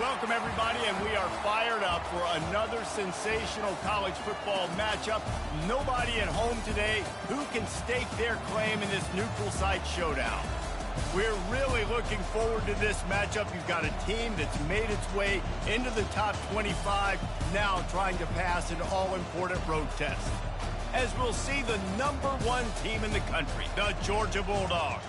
Welcome, everybody, and we are fired up for another sensational college football matchup. Nobody at home today who can stake their claim in this neutral site showdown. We're really looking forward to this matchup. You've got a team that's made its way into the top 25, now trying to pass an all-important road test. As we'll see the #1 team in the country, the Georgia Bulldogs,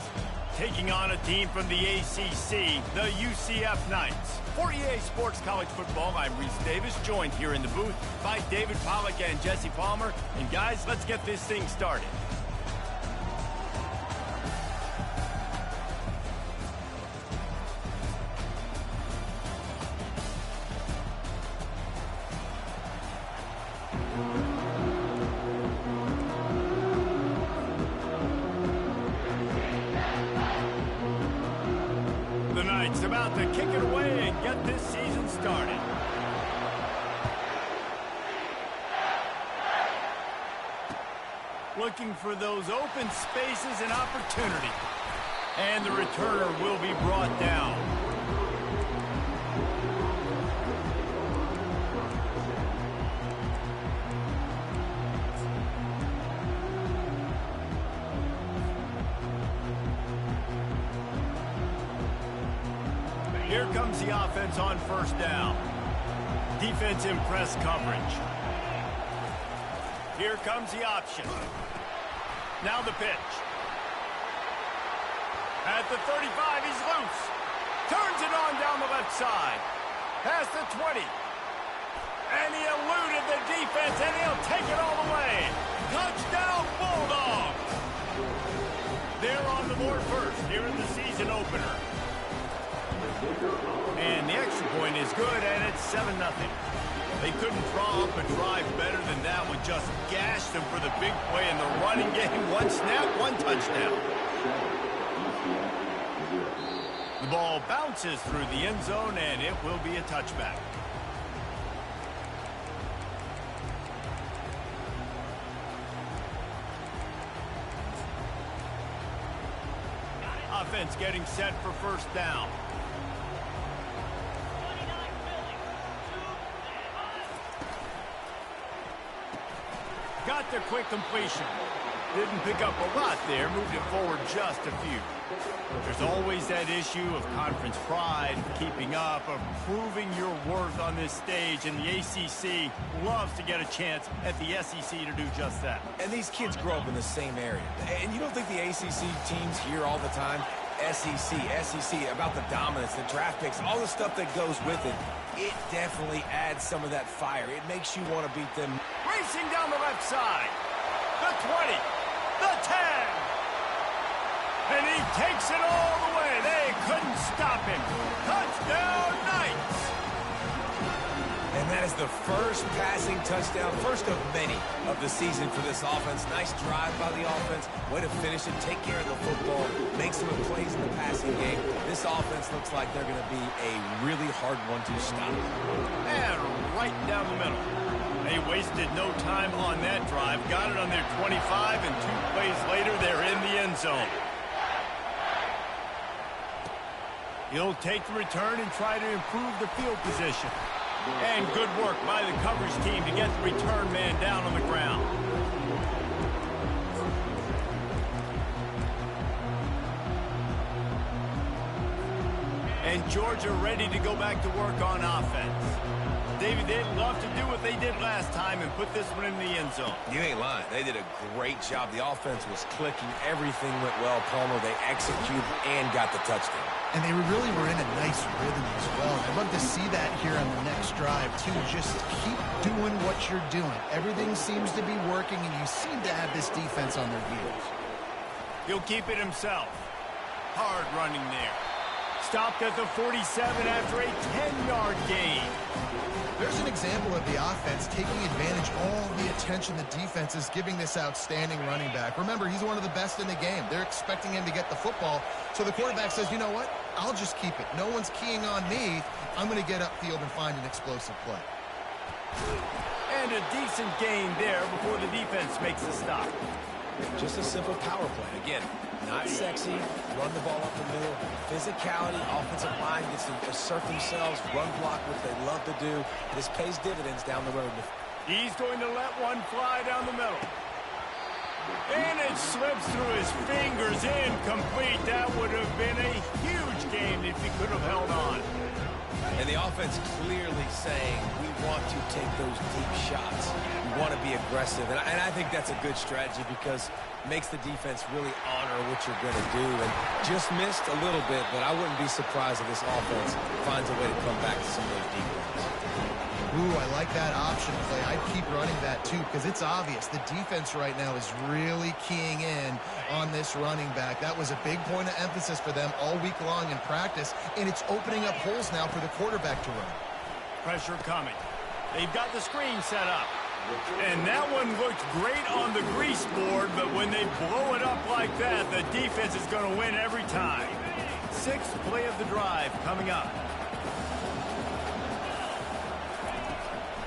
taking on a team from the ACC, the UCF Knights. For EA Sports College Football, I'm Reese Davis, joined here in the booth by David Pollack and Jesse Palmer. And guys, let's get this thing started. The Knights about to kick it away and get this season started. Looking for those open spaces and opportunity. And the returner will be brought down. Here comes the offense on first down. Defense in press coverage. Here comes the option. Now the pitch. At the 35, he's loose. Turns it on down the left side. Past the 20. And he eluded the defense, and he'll take it all the way. Touchdown, Bulldogs! They're on the board first here in the season opener. And the extra point is good, and it's 7-0. They couldn't draw up a drive better than that one. Just gashed them for the big play in the running game. One snap, one touchdown. The ball bounces through the end zone, and it will be a touchback. Offense getting set for first down. Got the quick completion. Didn't pick up a lot there, moved it forward just a few. There's always that issue of conference pride, keeping up, of proving your worth on this stage, and the ACC loves to get a chance at the SEC to do just that. And these kids grow up in the same area. And you don't think the ACC teams hear all the time? SEC, about the dominance, the draft picks, all the stuff that goes with it. It definitely adds some of that fire. It makes you want to beat them. Racing down the left side. The 20. The 10. And he takes it all the way. They couldn't stop him. Touchdown, Knights. And that is the first passing touchdown, first of many of the season for this offense. Nice drive by the offense. Way to finish it, take care of the football, make some plays in the passing game. This offense looks like they're going to be a really hard one to stop. And right down the middle. They wasted no time on that drive. Got it on their 25, and 2 plays later, they're in the end zone. He'll take the return and try to improve the field position. And good work by the coverage team to get the return man down on the ground. And Georgia ready to go back to work on offense. David, they'd love to do what they did last time and put this one in the end zone. You ain't lying. They did a great job. The offense was clicking. Everything went well, Palmer. They executed and got the touchdown. And they really were in a nice rhythm as well. I'd love to see that here on the next drive, too. Just keep doing what you're doing. Everything seems to be working, and you seem to have this defense on their heels. He'll keep it himself. Hard running there. Stopped at the 47 after a 10-yard gain. There's an example of the offense taking advantage of all the attention the defense is giving this outstanding running back. Remember, he's one of the best in the game. They're expecting him to get the football. So the quarterback says, you know what? I'll just keep it. No one's keying on me. I'm going to get upfield and find an explosive play. And a decent gain there before the defense makes the stop. Just a simple power play. Again, Not sexy, run the ball up the middle. Physicality, offensive line gets to assert themselves, run block, what they love to do. This pays dividends down the road. He's going to let one fly down the middle. And it slips through his fingers, incomplete. That would have been a huge game if he could have held on. And the offense clearly saying, we want to take those deep shots. We want to be aggressive. And I think that's a good strategy because it makes the defense really honor what you're going to do. And just missed a little bit, but I wouldn't be surprised if this offense finds a way to come back to some of those deep ones. Ooh, I like that option play. I'd keep running that, too, because it's obvious. The defense right now is really keying in on this running back. That was a big point of emphasis for them all week long in practice, and it's opening up holes now for the quarterback to run. Pressure coming. They've got the screen set up. And that one looked great on the grease board, but when they blow it up like that, the defense is going to win every time. Sixth play of the drive coming up.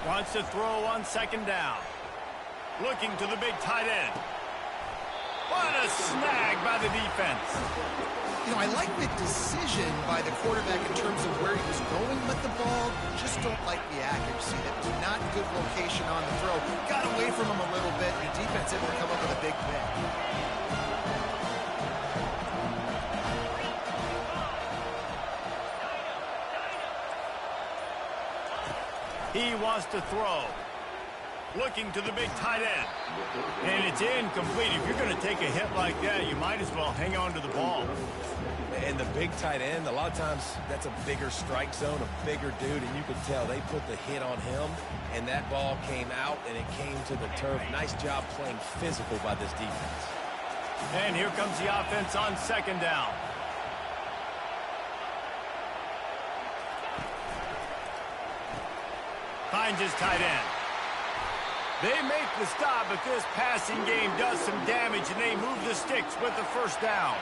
Wants to throw on second down. Looking to the big tight end. What a snag by the defense. You know, I like the decision by the quarterback in terms of where he was going with the ball. Just don't like the accuracy. That was not good location on the throw. Got away from him a little bit, and the defense able to come up with a big pick. He wants to throw. Looking to the big tight end. And it's incomplete. If you're going to take a hit like that, you might as well hang on to the ball. And the big tight end, a lot of times that's a bigger strike zone, a bigger dude, and you can tell they put the hit on him, and that ball came out, and it came to the turf. Nice job playing physical by this defense. And here comes the offense on second down. Finds his tight end. They make the stop, but this passing game does some damage, and they move the sticks with the first down.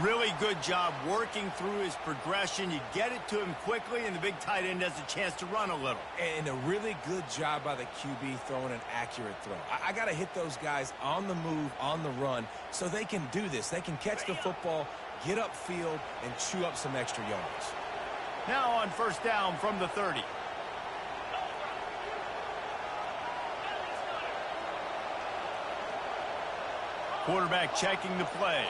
Really good job working through his progression. You get it to him quickly, and the big tight end has a chance to run a little. And a really good job by the QB throwing an accurate throw. I got to hit those guys on the move, on the run, so they can do this. They can catch the football, get upfield, and chew up some extra yards. Now on first down from the 30. Quarterback checking the play.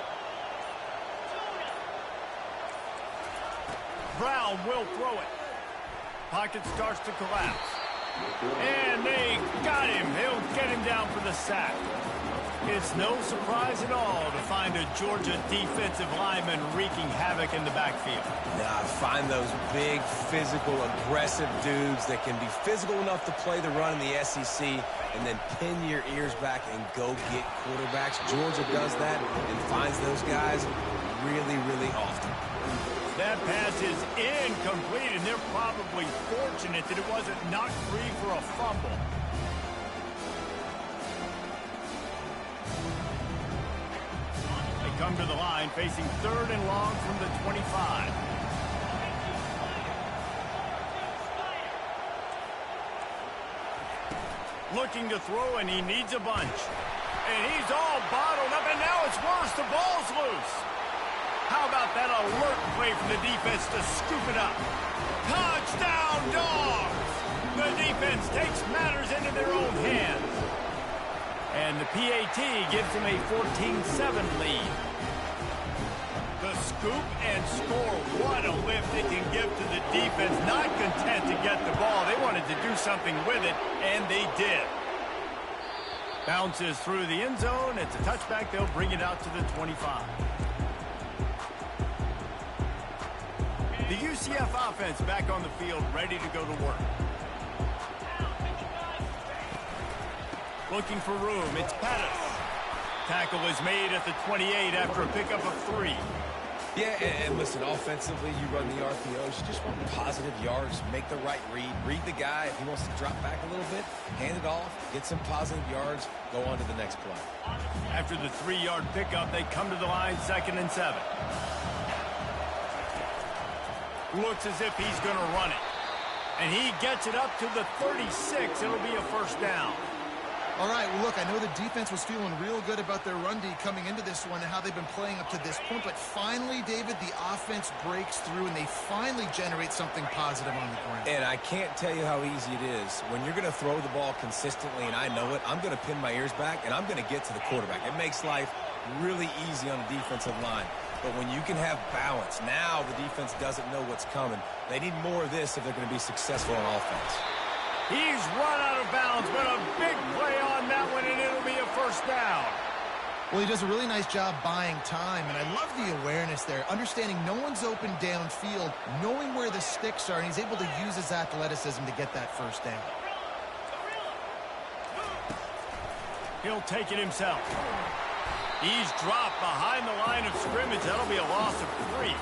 Brown will throw it. Pocket starts to collapse. And they got him. He'll get him down for the sack. It's no surprise at all to find a Georgia defensive lineman wreaking havoc in the backfield. Now, find those big, physical, aggressive dudes that can be physical enough to play the run in the SEC and then pin your ears back and go get quarterbacks. Georgia does that and finds those guys really, really often. That pass is incomplete, and they're probably fortunate that it wasn't knocked free for a fumble. They come to the line facing third and long from the 25. Looking to throw, and he needs a bunch. And he's all bottled up, and now it's worse. The ball's loose. How about that alert play from the defense to scoop it up? Touchdown, Dogs! The defense takes matters into their own hands. And the PAT gives them a 14-7 lead. The scoop and score. What a lift they can give to the defense. Not content to get the ball. They wanted to do something with it, and they did. Bounces through the end zone. It's a touchback. They'll bring it out to the 25. The UCF offense back on the field, ready to go to work. Looking for room. It's Pettis. Tackle is made at the 28 after a pickup of 3. Yeah, and listen, offensively, you run the RPOs. You just want positive yards, make the right read the guy. If he wants to drop back a little bit, hand it off, get some positive yards, go on to the next play. After the 3-yard pickup, they come to the line, 2nd and 7. Looks as if he's going to run it. And he gets it up to the 36. It'll be a first down. All right, well, look, I know the defense was feeling real good about their run D coming into this one and how they've been playing up to this point, but finally, David, the offense breaks through and they finally generate something positive on the ground. And I can't tell you how easy it is. When you're going to throw the ball consistently, and I know it, I'm going to pin my ears back, and I'm going to get to the quarterback. It makes life really easy on the defensive line. But when you can have balance, now the defense doesn't know what's coming. They need more of this if they're going to be successful on offense. He's run out of bounds, but a big play on that one, and it'll be a first down. Well, he does a really nice job buying time, and I love the awareness there, understanding no one's open downfield, knowing where the sticks are, and he's able to use his athleticism to get that first down. He'll take it himself. He's dropped behind the line of scrimmage. That'll be a loss of 3.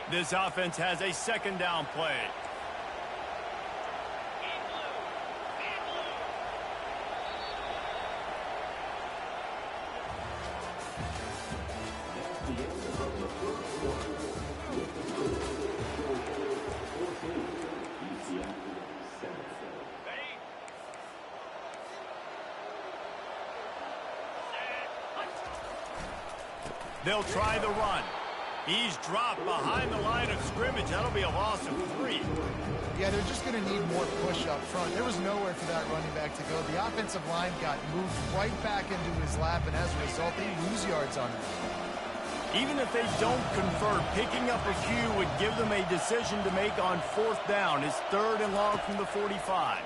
This offense has a second down play. They'll try the run. He's dropped behind the line of scrimmage. That'll be a loss of 3. Yeah, they're just going to need more push up front. There was nowhere for that running back to go. The offensive line got moved right back into his lap, and as a result, they lose yards on it. Even if they don't convert, picking up a few would give them a decision to make on 4th down. It's 3rd and long from the 45.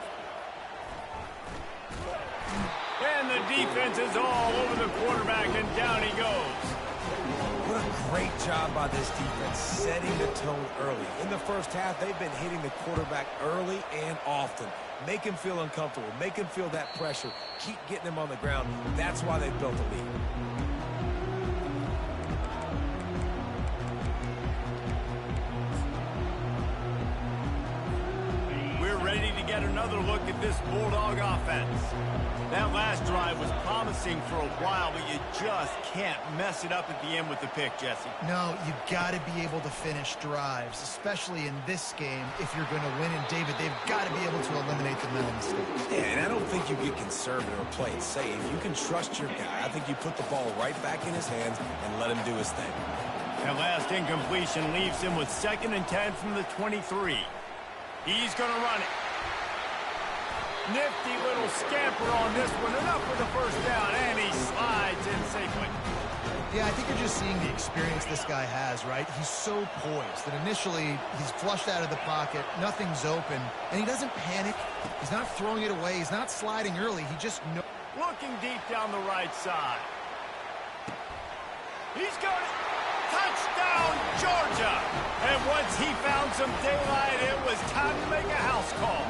And the defense is all over the quarterback, and down he goes. What a great job by this defense setting the tone early. In the first half, they've been hitting the quarterback early and often. Make him feel uncomfortable. Make him feel that pressure. Keep getting him on the ground. That's why they've built a lead. Ready to get another look at this Bulldog offense. That last drive was promising for a while, but you just can't mess it up at the end with the pick, Jesse. No, you got to be able to finish drives, especially in this game if you're going to win. And, David, they've got to be able to eliminate the mental mistakes. Yeah, and I don't think you get conservative or play it safe. You can trust your guy. I think you put the ball right back in his hands and let him do his thing. That last incompletion leaves him with 2nd and 10 from the 23. He's going to run it. Nifty little scamper on this one. Enough for the first down, and he slides in safely. Yeah, I think you're just seeing the experience this guy has, right? He's so poised that initially he's flushed out of the pocket, nothing's open, and he doesn't panic. He's not throwing it away. He's not sliding early. He just knows. Looking deep down the right side. He's got it. Touchdown, Georgia! And once he found some daylight, it was time to make a house call.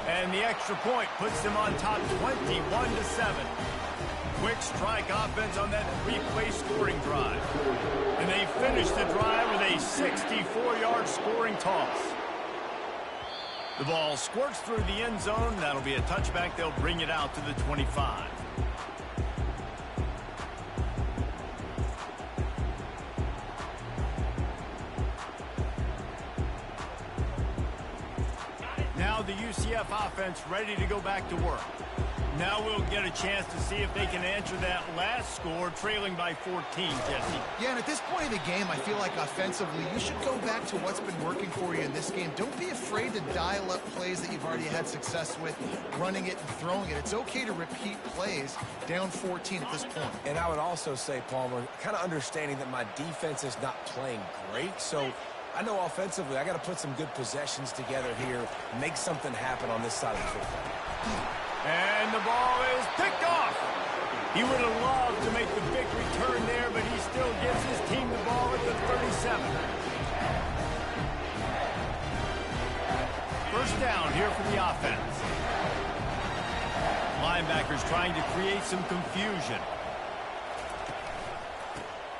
And the extra point puts them on top 21-7. Quick strike offense on that 3-play scoring drive. And they finish the drive with a 64-yard scoring toss. The ball squirts through the end zone. That'll be a touchback. They'll bring it out to the 25. Now the UCF offense ready to go back to work. Now we'll get a chance to see if they can answer that last score, trailing by 14, Jesse. Yeah, and at this point of the game, I feel like offensively, you should go back to what's been working for you in this game. Don't be afraid to dial up plays that you've already had success with, running it and throwing it. It's okay to repeat plays down 14 at this point. And I would also say, Palmer, kind of understanding that my defense is not playing great, so I know offensively I got to put some good possessions together here, make something happen on this side of the football. And the ball is picked off. He would have loved to make the big return there, but he still gives his team the ball at the 37. First down here for the offense. Linebackers trying to create some confusion.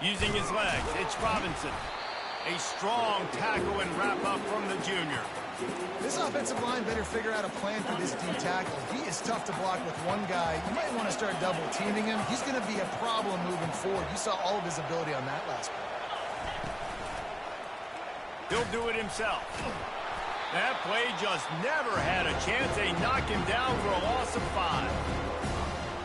Using his legs, it's Robinson. A strong tackle and wrap up from the junior. This offensive line better figure out a plan for this D tackle. He is tough to block with one guy. You might want to start double teaming him. He's going to be a problem moving forward. You saw all of his ability on that last play. He'll do it himself. That play just never had a chance. They knock him down for a loss of 5.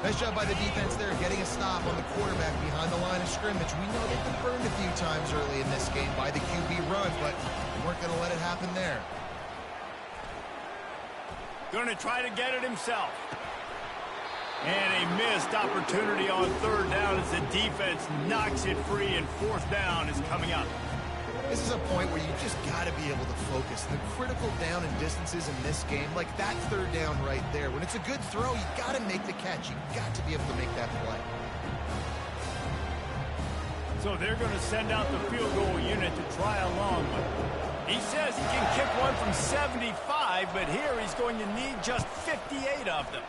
Nice job by the defense there, getting a stop on the quarterback behind the line of scrimmage. We know they've been burned a few times early in this game by the QB run, but we weren't going to let it happen there. Going to try to get it himself. And a missed opportunity on 3rd down as the defense knocks it free, and 4th down is coming up. This is a point where you just got to be able to focus. The critical down and distances in this game, like that 3rd down right there. When it's a good throw, you got to make the catch. You got to be able to make that play. So they're going to send out the field goal unit to try a long one. He says he can kick one from 75, but here he's going to need just 58 of them.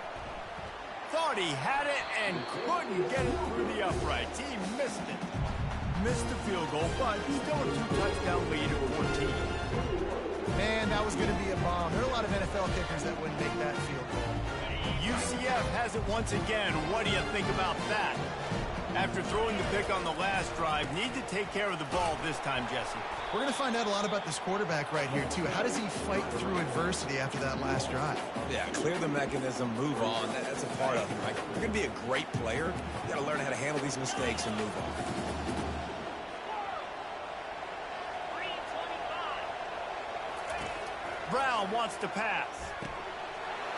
Thought he had it and couldn't get it through the uprights. He missed it. Missed the field goal, but still a 2-touchdown lead at 14. Man, that was going to be a bomb. There are a lot of NFL kickers that wouldn't make that field goal. UCF has it once again. What do you think about that? After throwing the pick on the last drive, need to take care of the ball this time, Jesse. We're going to find out a lot about this quarterback right here, too. How does he fight through adversity after that last drive? Yeah, clear the mechanism, move on. That's a part of it, right? You're going to be a great player. You got to learn how to handle these mistakes and move on. Brown wants to pass.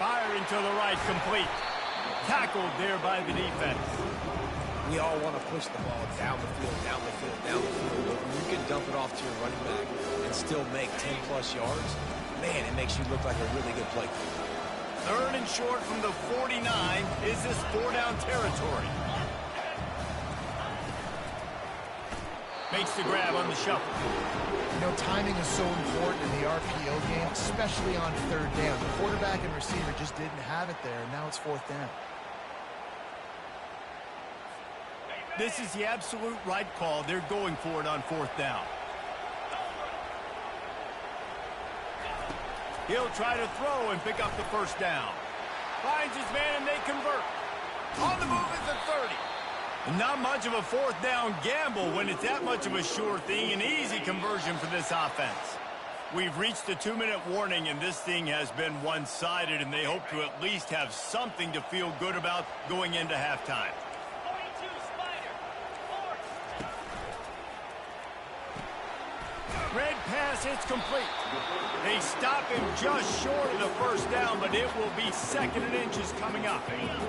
Firing to the right, complete. Tackled there by the defense. We all want to push the ball down the field, down the field, down the field. But when you can dump it off to your running back and still make 10-plus yards, man, it makes you look like a really good play. 3rd and short from the 49. Is this 4-down territory? Makes the grab on the shuffle. You know, timing is so important in the RPO game, especially on 3rd down. The quarterback and receiver just didn't have it there, and now it's 4th down. This is the absolute right call. They're going for it on 4th down. He'll try to throw and pick up the 1st down. Finds his man and they convert. On the move is the 30. Not much of a 4th down gamble when it's that much of a sure thing. An easy conversion for this offense. We've reached the 2-minute warning, and this thing has been one-sided, and they hope to at least have something to feel good about going into halftime. Red pass, it's complete. They stop him just short of the 1st down, but it will be 2nd and inches coming up.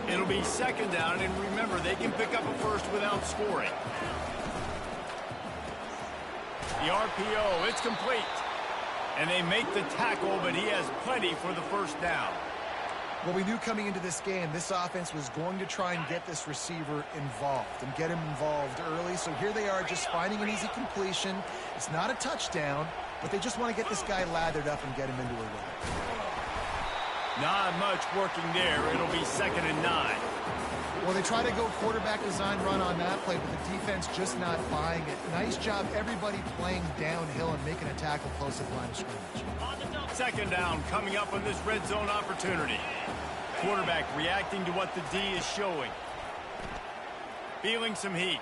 It'll be 2nd down, and remember, they can pick up a 1st without scoring. The RPO, it's complete. And they make the tackle, but he has plenty for the 1st down. Well, we knew coming into this game, this offense was going to try and get this receiver involved and get him involved early. So here they are just finding an easy completion. It's not a touchdown, but they just want to get this guy lathered up and get him into a run. Not much working there. It'll be 2nd and 9. Well, they try to go quarterback design run on that play, but the defense just not buying it. Nice job, everybody playing downhill and making a tackle close at the line of scrimmage. 2nd down coming up on this red zone opportunity. Quarterback reacting to what the D is showing. Feeling some heat.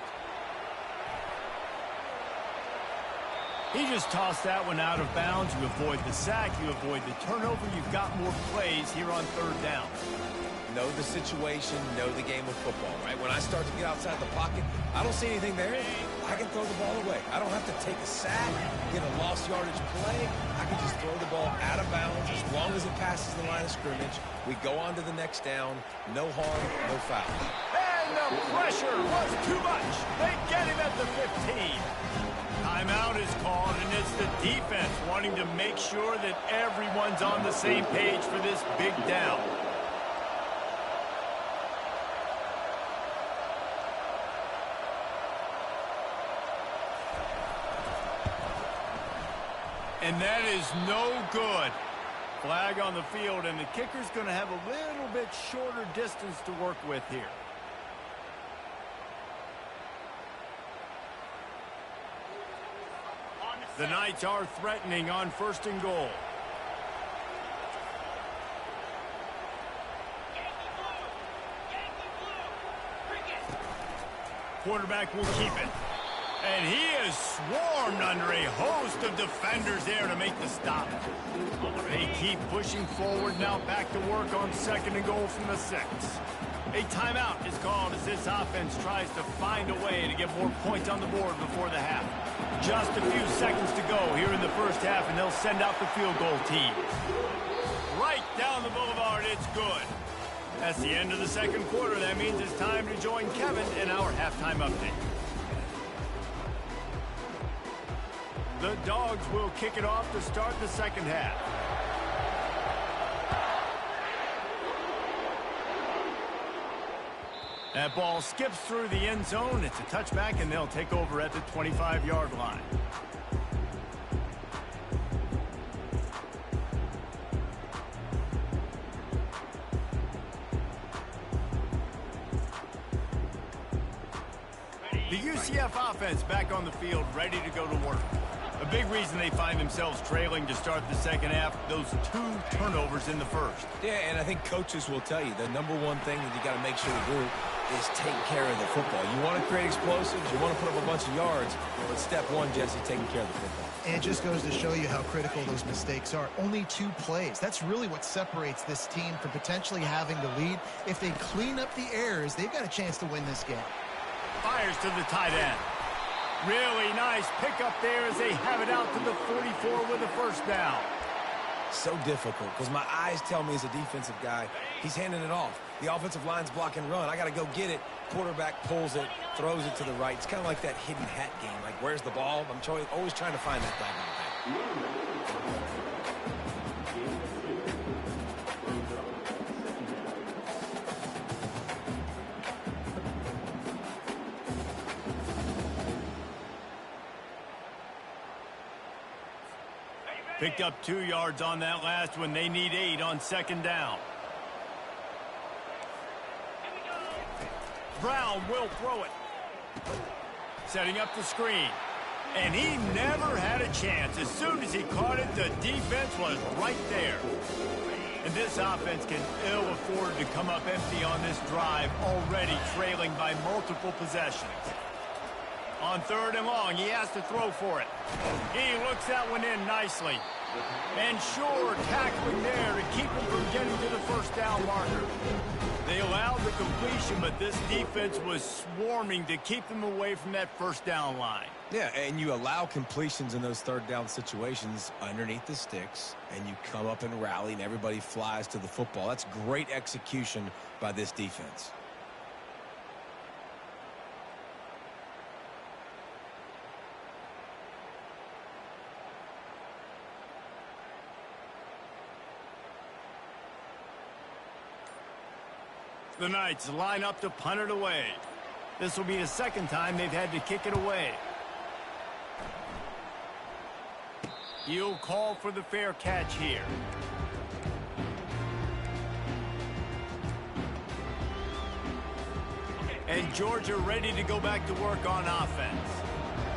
He just tossed that one out of bounds. You avoid the sack, you avoid the turnover. You've got more plays here on 3rd down. Know the situation, know the game of football, right? When I start to get outside the pocket, I don't see anything there. I can throw the ball away. I don't have to take a sack, get a lost yardage play. I can just throw the ball out of bounds as long as it passes the line of scrimmage. We go on to the next down. No harm, no foul. And the pressure was too much. They get him at the 15. Timeout is called, and it's the defense wanting to make sure that everyone's on the same page for this big down. And that is no good. Flag on the field, and the kicker's going to have a little bit shorter distance to work with here. The Knights are threatening on 1st and goal. Quarterback will keep it. And he is swarmed under a host of defenders there to make the stop. They keep pushing forward now, back to work on 2nd and goal from the 6. A timeout is called as this offense tries to find a way to get more points on the board before the half. Just a few seconds to go here in the first half, and they'll send out the field goal team. Right down the boulevard, it's good. That's the end of the 2nd quarter. That means it's time to join Kevin in our halftime update. The Dogs will kick it off to start the 2nd half. That ball skips through the end zone. It's a touchback, and they'll take over at the 25-yard line. The UCF offense back on the field, ready to go to work. A big reason they find themselves trailing to start the 2nd half, those 2 turnovers in the 1st. Yeah, and I think coaches will tell you the number one thing that you got to make sure to do is take care of the football. You want to create explosives, you want to put up a bunch of yards, but step one, Jesse, taking care of the football. And it just goes to show you how critical those mistakes are. Only 2 plays. That's really what separates this team from potentially having the lead. If they clean up the errors, they've got a chance to win this game. Fires to the tight end. Really nice pickup there as they have it out to the 44 with a 1st down. So difficult because my eyes tell me as a defensive guy, he's handing it off. The offensive line's block and run. I got to go get it. Quarterback pulls it, throws it to the right. It's kind of like that hidden hat game. Like, where's the ball? I'm always trying to find that guy. Picked up 2 yards on that last one. They need 8 on 2nd down. Brown will throw it. Setting up the screen. And he never had a chance. As soon as he caught it, the defense was right there. And this offense can ill afford to come up empty on this drive, already trailing by multiple possessions. On 3rd and long, he has to throw for it. He looks that one in nicely. And sure, tackling there to keep him from getting to the 1st down marker. They allowed the completion, but this defense was swarming to keep them away from that 1st down line. Yeah, and you allow completions in those 3rd down situations underneath the sticks, and you come up and rally, and everybody flies to the football. That's great execution by this defense. The Knights line up to punt it away. This will be the 2nd time they've had to kick it away. He'll call for the fair catch here. And Georgia ready to go back to work on offense.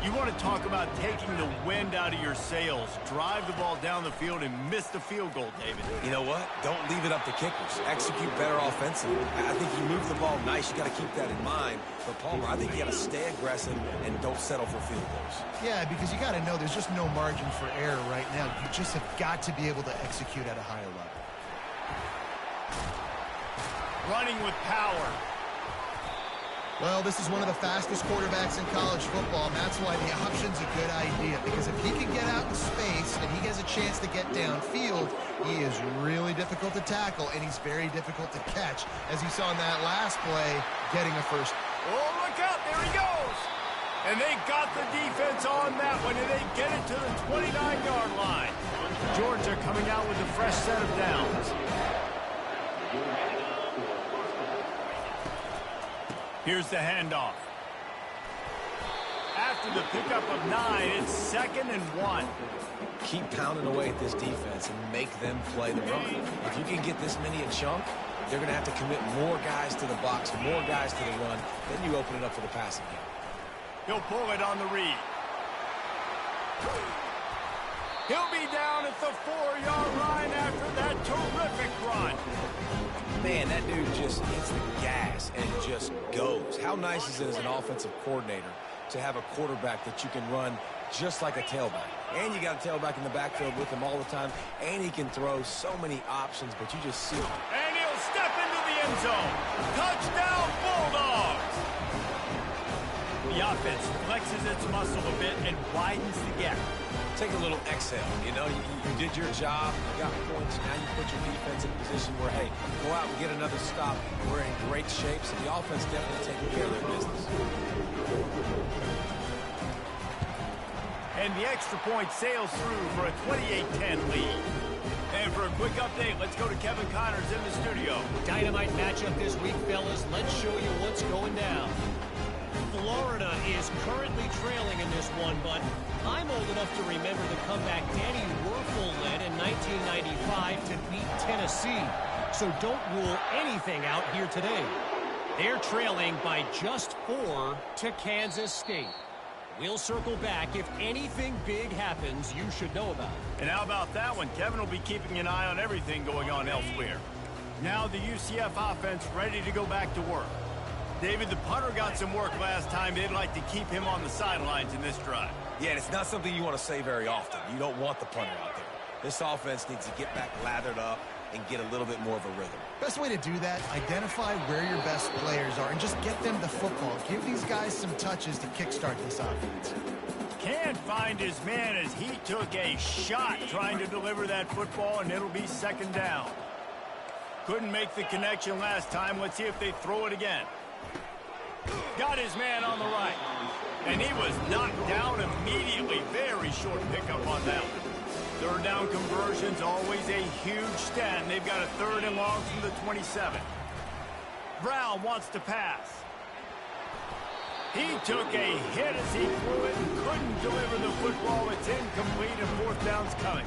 You want to talk about taking the wind out of your sails. Drive the ball down the field and miss the field goal, David. You know what? Don't leave it up to kickers. Execute better offensively. I think you move the ball nice. You got to keep that in mind. But, Palmer, I think you got to stay aggressive and don't settle for field goals. Yeah, because you got to know there's just no margin for error right now. You just have got to be able to execute at a higher level. Running with power. Well, this is one of the fastest quarterbacks in college football, and that's why the option's a good idea, because if he can get out in space and he has a chance to get downfield, he is really difficult to tackle, and he's very difficult to catch, as you saw in that last play, getting a first. Oh, look out, there he goes! And they got the defense on that one, and they get it to the 29-yard line. Georgia coming out with a fresh set of downs. Here's the handoff. After the pickup of 9, it's 2nd and 1. Keep pounding away at this defense and make them play the run. If you can get this many a chunk, they're going to have to commit more guys to the box, more guys to the run. Then you open it up for the passing game. He'll pull it on the read. He'll be down at the 4-yard line after that terrific run. Man, that dude just hits the gas and just goes. How nice is it as an offensive coordinator to have a quarterback that you can run just like a tailback? And you got a tailback in the backfield with him all the time, and he can throw so many options, but you just see it. And he'll step into the end zone. Touchdown, Bulldogs! The offense flexes its muscle a bit and widens the gap. Take a little exhale. You know, you did your job. You got points. Now you put your defense in a position where, hey, go out and get another stop. We're in great shape, so the offense definitely taking care of their business. And the extra point sails through for a 28-10 lead. And for a quick update, let's go to Kevin Connors in the studio. Dynamite matchup this week, fellas. Let's show you what's going down. Florida is currently trailing in this one, but I'm old enough to remember the comeback Danny Werfel led in 1995 to beat Tennessee. So don't rule anything out here today. They're trailing by just 4 to Kansas State. We'll circle back. If anything big happens, you should know about it. And how about that one? Kevin will be keeping an eye on everything going on elsewhere. Now the UCF offense ready to go back to work. David, the punter got some work last time. They'd like to keep him on the sidelines in this drive. Yeah, and it's not something you want to say very often. You don't want the punter out there. This offense needs to get back lathered up and get a little bit more of a rhythm. Best way to do that, identify where your best players are and just get them the football. Give these guys some touches to kickstart this offense. Can't find his man as he took a shot trying to deliver that football, and it'll be second down. Couldn't make the connection last time. Let's see if they throw it again. Got his man on the right. And he was knocked down immediately. Very short pickup on that one. Third down conversions, always a huge stat. And they've got a 3rd and long from the 27. Brown wants to pass. He took a hit as he threw it and couldn't deliver the football. It's incomplete and 4th down's coming.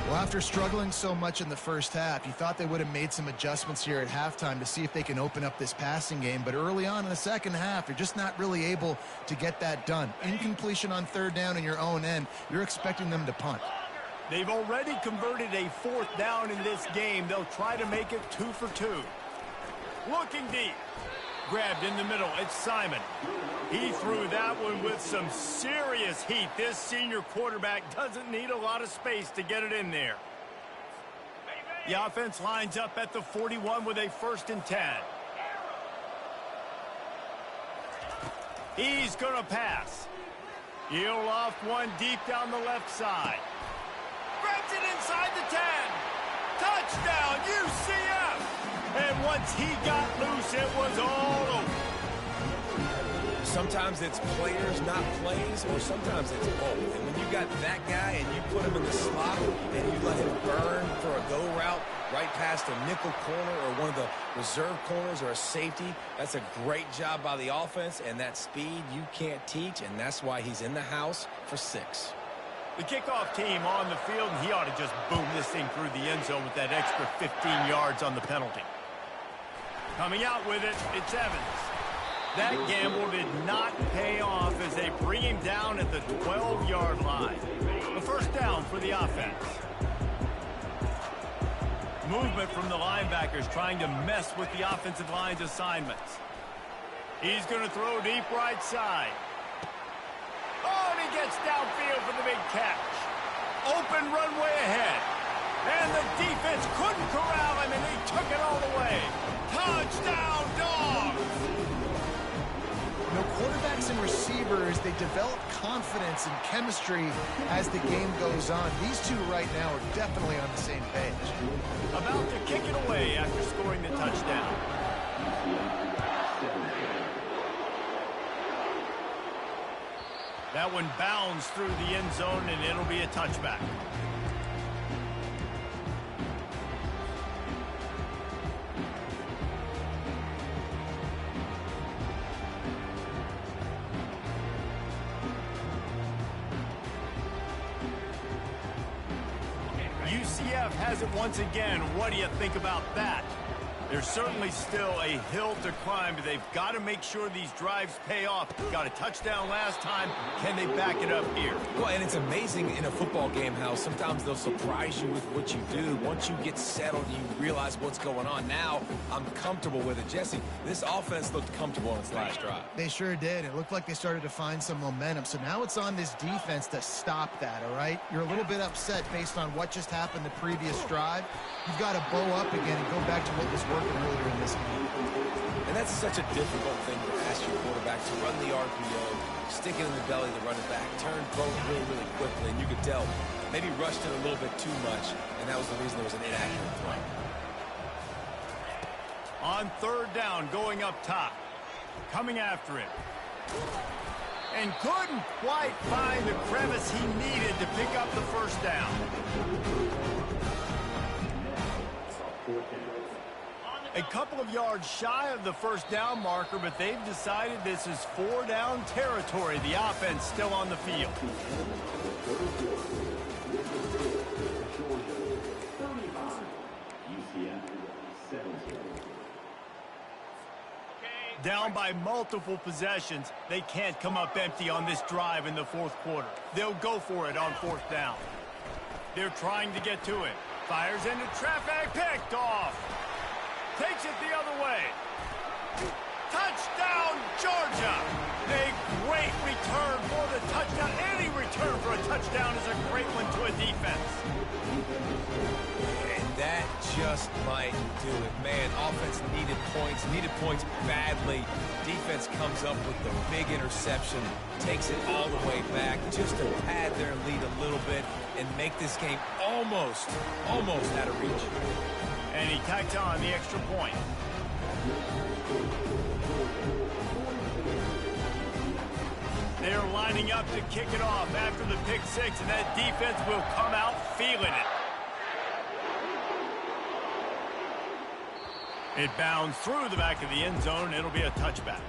Well, after struggling so much in the first half, you thought they would have made some adjustments here at halftime to see if they can open up this passing game. But early on in the second half, they're just not really able to get that done. Incompletion on 3rd down in your own end, you're expecting them to punt. They've already converted a 4th down in this game. They'll try to make it 2 for 2. Looking deep. Grabbed in the middle. It's Simon. He threw that one with some serious heat. This senior quarterback doesn't need a lot of space to get it in there. The offense lines up at the 41 with a 1st and 10. He's going to pass. He'll loft one deep down the left side. Grabs it inside the 10. Touchdown, UCF! And once he got loose, it was all over. Sometimes it's players, not plays, or sometimes it's both. And when you got that guy and you put him in the slot and you let him burn for a go route right past a nickel corner or one of the reserve corners or a safety, that's a great job by the offense, and that speed you can't teach, and that's why he's in the house for 6. The kickoff team on the field, and he ought to just boom this thing through the end zone with that extra 15 yards on the penalty. Coming out with it, it's Evans. That gamble did not pay off as they bring him down at the 12-yard line. The 1st down for the offense. Movement from the linebackers trying to mess with the offensive line's assignments. He's going to throw deep right side. Oh, and he gets downfield for the big catch. Open runway ahead. And the defense couldn't corral him, and he took it all the way. Touchdown, Dogs! You know, quarterbacks and receivers, they develop confidence and chemistry as the game goes on. These two right now are definitely on the same page. About to kick it away after scoring the touchdown. That one bounds through the end zone, and it'll be a touchback. UCF has it once again. What do you think about that? There's certainly still a hill to climb, but they've got to make sure these drives pay off. Got a touchdown last time. Can they back it up here? Well, and it's amazing in a football game how sometimes they'll surprise you with what you do. Once you get settled, you realize what's going on. Now, I'm comfortable with it. Jesse, this offense looked comfortable in its last drive. They sure did. It looked like they started to find some momentum. So now it's on this defense to stop that, all right? You're a little bit upset based on what just happened the previous drive. You've got to bow up again and go back to what was working earlier in this game. And that's such a difficult thing to ask your quarterback to run the RPO, stick it in the belly of the running back, turn both really, really quickly, and you could tell maybe rushed it a little bit too much, and that was the reason there was an inaccurate throw. On third down, going up top. Coming after it. And couldn't quite find the crevice he needed to pick up the first down. A couple of yards shy of the first down marker, but they've decided this is 4-down territory. The offense still on the field. Down by multiple possessions, they can't come up empty on this drive in the fourth quarter. They'll go for it on fourth down. They're trying to get to it. Fires into traffic, picked off. Takes it the other way. Touchdown, Georgia! A great return for the touchdown. Any return for a touchdown is a great one to a defense. And that just might do it. Man, offense needed points badly. Defense comes up with the big interception, takes it all the way back just to pad their lead a little bit and make this game almost out of reach. And he tacks on the extra point. They're lining up to kick it off after the pick six, and that defense will come out feeling it. It bounds through the back of the end zone. It'll be a touchback.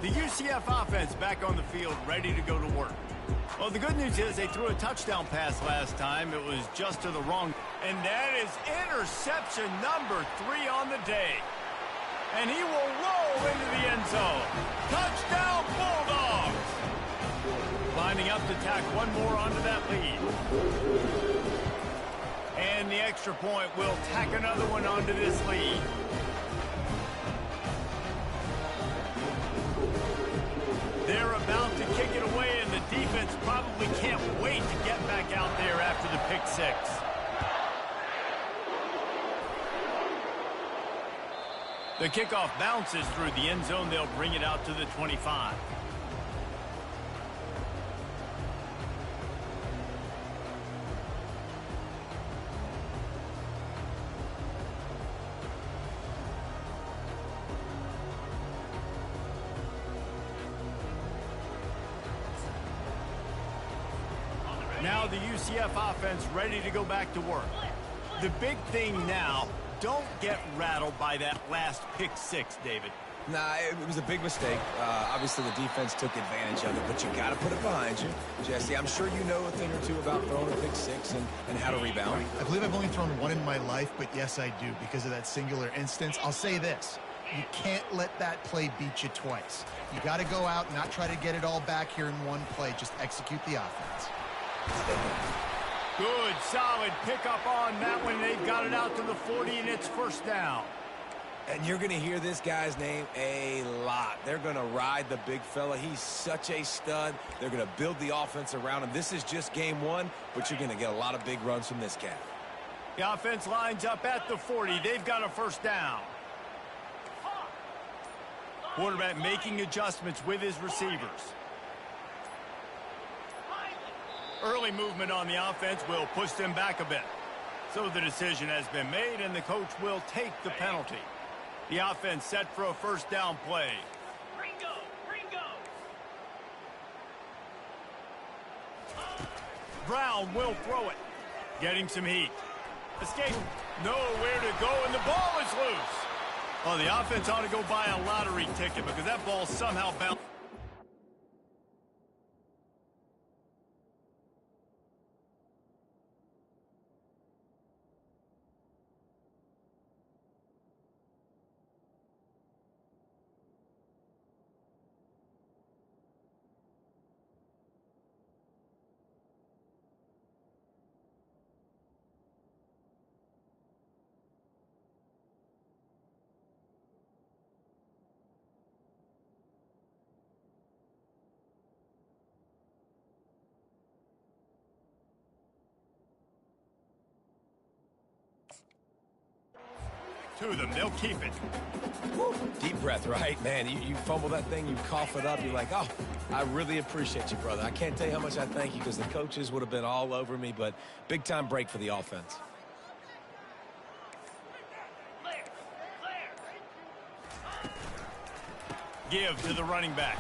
The UCF offense back on the field, ready to go to work. Well, the good news is they threw a touchdown pass last time. It was just to the wrong. And that is interception number 3 on the day. And he will roll into the end zone. Touchdown, Bulldogs! Lining up to tack one more onto that lead. And the extra point will tack another one onto this lead. They're about to kick it away, and the defense probably can't wait to get back out there after the pick six. The kickoff bounces through the end zone. They'll bring it out to the 25. Now the UCF offense ready to go back to work. The big thing now, don't get rattled by that last pick six, David. Nah, it was a big mistake. Obviously, the defense took advantage of it, but you got to put it behind you. Jesse, I'm sure you know a thing or two about throwing a pick six and how to rebound. I believe I've only thrown one in my life, but yes, I do because of that singular instance. I'll say this. You can't let that play beat you twice. You got to go out and not try to get it all back here in one play. Just execute the offense. Good, solid pickup on that one. They've got it out to the 40, and it's first down. And you're going to hear this guy's name a lot. They're going to ride the big fella. He's such a stud. They're going to build the offense around him. This is just game one, but you're going to get a lot of big runs from this cat. The offense lines up at the 40. They've got a first down. Quarterback making adjustments with his receivers. Early movement on the offense will push them back a bit. So the decision has been made, and the coach will take the penalty. The offense set for a first down play. Brown will throw it. Getting some heat. Escape. Nowhere to go, and the ball is loose. Well, the offense ought to go buy a lottery ticket because that ball somehow bounced. to them. They'll keep it. Deep breath, right? Man, you fumble that thing, you cough it up, you're like, oh, I really appreciate you, brother. I can't tell you how much I thank you because the coaches would have been all over me, but big-time break for the offense. Give to the running back.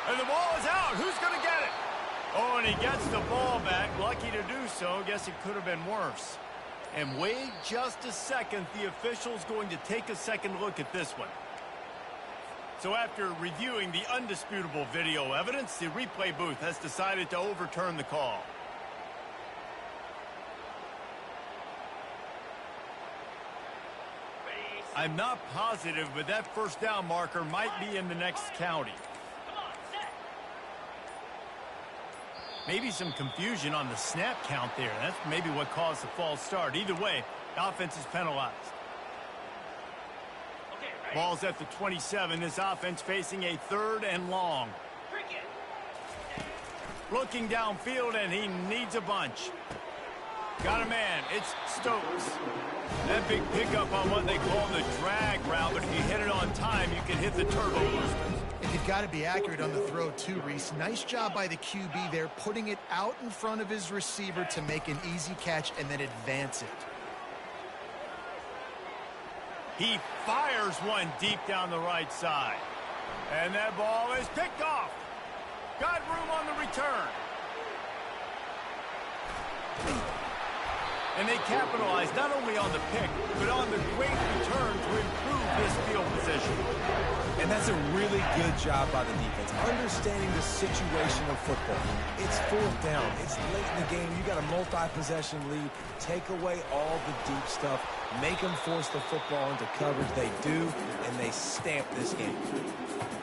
And the ball is out. Who's going to get it? Oh, and he gets the ball back. Lucky to do so. Guess it could have been worse. And wait just a second. The official's going to take a second look at this one. So after reviewing the undisputable video evidence, the replay booth has decided to overturn the call. I'm not positive, but that first down marker might be in the next county. Maybe some confusion on the snap count there. That's maybe what caused the false start. Either way, the offense is penalized. Ball's at the 27. This offense facing a 3rd and long. Looking downfield, and he needs a bunch. Got a man. It's Stokes. That big pickup on what they call the drag route, but if you hit it on time, you can hit the turbo boosters. And you've got to be accurate on the throw, too, Reese. Nice job by the QB there, putting it out in front of his receiver to make an easy catch and then advance it. He fires one deep down the right side. And that ball is picked off. Got room on the return. And they capitalize not only on the pick, but on the great return to improve this field position. And that's a really good job by the defense, understanding the situation of football. It's 4th down. It's late in the game. You got a multi-possession lead. Take away all the deep stuff. Make them force the football into coverage. They do, and they stamp this game.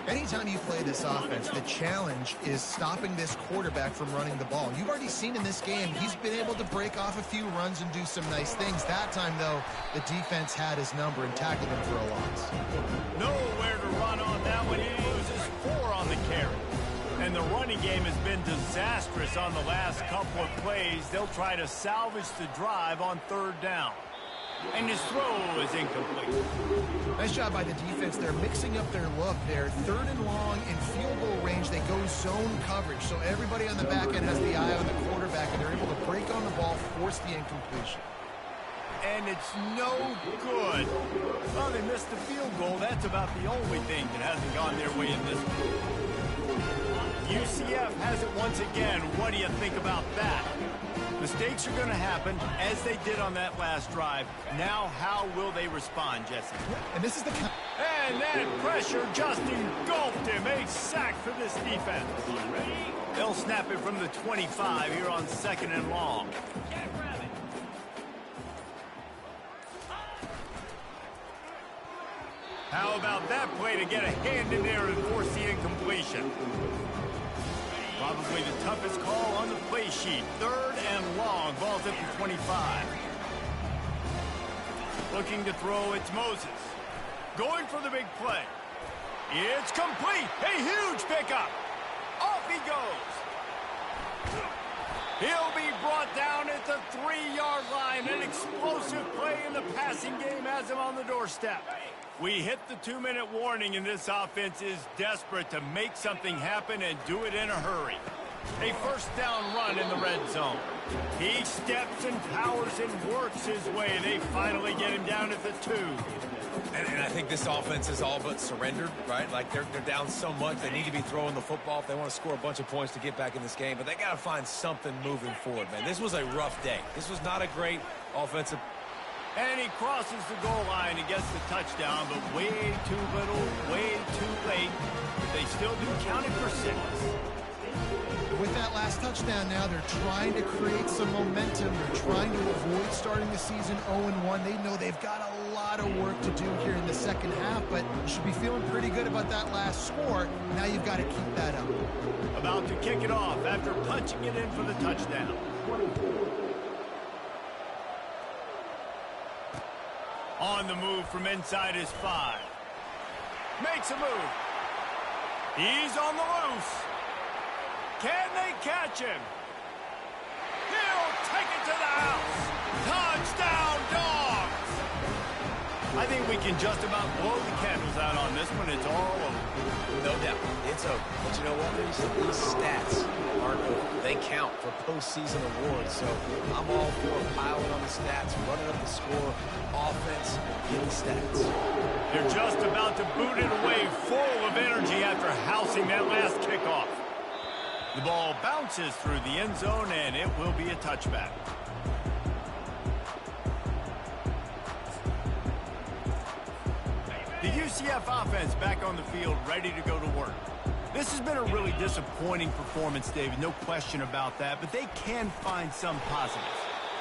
Anytime you play this offense, the challenge is stopping this quarterback from running the ball. You've already seen in this game, he's been able to break off a few runs and do some nice things. That time, though, the defense had his number and tackled him for a loss. Nowhere to run on that one. He uses 4 on the carry. And the running game has been disastrous on the last couple of plays. They'll try to salvage the drive on 3rd down. And his throw is incomplete. Nice job by the defense. They're mixing up their look there. 3rd and long in field goal range. They go zone coverage. So everybody on the back end has the eye on the quarterback, and they're able to break on the ball, force the incompletion. And it's no good. Well, they missed the field goal. That's about the only thing that hasn't gone their way in this one. UCF has it once again. What do you think about that? Mistakes are going to happen, as they did on that last drive. Now, how will they respond, Jesse? And this is the... And that pressure just engulfed him. A sack for this defense. They'll snap it from the 25 here on 2nd and long. How about that play to get a hand in there and force the incompletion? Probably the toughest call on the play sheet. 3rd and long. Ball's at the 25. Looking to throw, it's Moses. Going for the big play. It's complete. A huge pickup. Off he goes. He'll be brought down at the 3-yard line. An explosive play in the passing game has him on the doorstep. We hit the 2-minute warning, and this offense is desperate to make something happen and do it in a hurry. A 1st down run in the red zone. He steps and powers and works his way. They finally get him down at the 2. And I think this offense is all but surrendered, right? Like they're down so much, they need to be throwing the football if they want to score a bunch of points to get back in this game. But they got to find something moving forward, man. This was a rough day. This was not a great offensive. And he crosses the goal line and gets the touchdown, but way too little, way too late. But they still do count it for 6. With that last touchdown now, they're trying to create some momentum. They're trying to avoid starting the season 0-1. They know they've got a lot of work to do here in the second half, but you should be feeling pretty good about that last score. Now you've got to keep that up. About to kick it off after punching it in for the touchdown. On the move from inside his 5. Makes a move. He's on the loose. Can they catch him? He'll take it to the house. Touchdown, Dogs! I think we can just about blow the candles out on this one. It's all over. No doubt, it's over. But you know what, Reese? These stats aren't over. They count for postseason awards. So I'm all for piling on the stats, running up the score, offense, give the stats. They're just about to boot it away, full of energy after housing that last kickoff. The ball bounces through the end zone, and it will be a touchback. The UCF offense back on the field, ready to go to work. This has been a really disappointing performance, David, no question about that, but they can find some positives.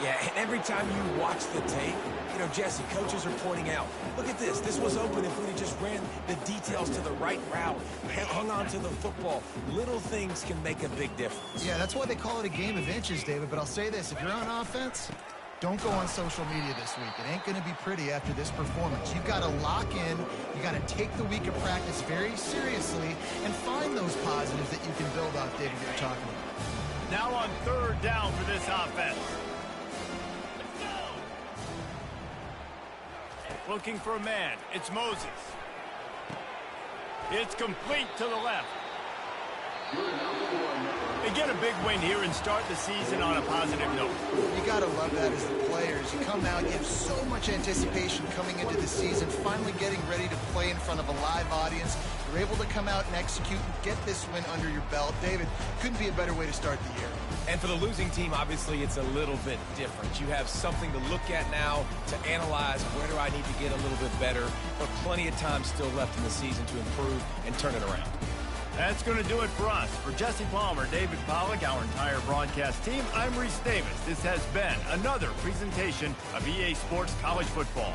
Yeah, and every time you watch the tape, you know, Jesse, coaches are pointing out, look at this. This was open if we just ran the details to the right route, hung on to the football. Little things can make a big difference. Yeah, that's why they call it a game of inches, David. But I'll say this, if you're on offense, don't go on social media this week. It ain't going to be pretty after this performance. You've got to lock in. You got to take the week of practice very seriously and find those positives that you can build off, David, that you're talking about. Now on third down for this offense. Looking for a man. It's Moses. It's complete to the left. They get a big win here and start the season on a positive note. You got to love that as the players. You come out, you have so much anticipation coming into the season, finally getting ready to play in front of a live audience. You're able to come out and execute and get this win under your belt. David, couldn't be a better way to start the year. And for the losing team, obviously, it's a little bit different. You have something to look at now to analyze where do I need to get a little bit better, but plenty of time still left in the season to improve and turn it around. That's going to do it for us. For Jesse Palmer, David Pollack, our entire broadcast team, I'm Reese Davis. This has been another presentation of EA Sports College Football.